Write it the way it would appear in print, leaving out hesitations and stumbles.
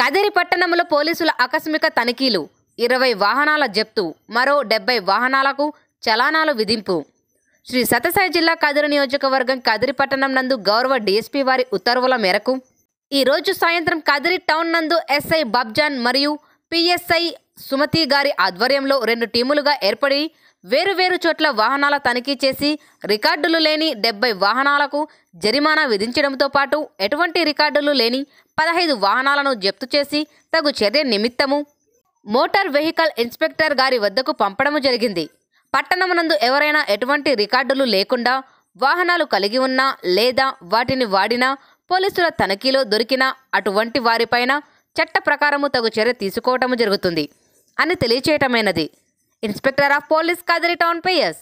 కదిరి పట్టణంలో పోలీసుల ఆకస్మిక తనిఖీలు 20 వాహనాల జప్తు, మరో 70 వాహనాలకు చలానాలు విధింపు. శ్రీ సత్యసాయి జిల్లా కదిరి నియోజకవర్గం కదిరి పట్టణం నందు గౌరవ డీఎస్పీ వారి ఉత్తర్వుల మేరకు ఈరోజు సాయంత్రం కదిరి టౌన్ నందు ఎస్ఐ బాబ్జాన్ మరియు పిఎస్ఐ సుమతి గారి ఆధ్వర్యంలో 2 టీములుగా ఏర్పడి వేరువేరు చోట్ల వాహనాల తనిఖీ చేసి రికార్డులు లేని 70 వాహనాలకు జరిమానా విధించడంతో పాటు ఎటువంటి రికార్డులు లేని 15 వాహనాలను జప్తు చేసి తగు చర్య నిమిత్తము మోటార్ వెహికల్ ఇన్స్పెక్టర్ గారి వద్దకు పంపడం జరిగింది. పట్టణమునందు ఎవరైనా ఎటువంటి రికార్డులు లేకుండా వాహనాలు కలిగి ఉన్నా లేదా వాటిని వాడినా పోలీసుల తనిఖీలో దొరికిన అటువంటి వారిపైన చట్ట ప్రకారము తగు చర్య తీసుకోవటం జరుగుతుంది అని తెలియచేయటమైనది. Inspector of police Kadiri town PS.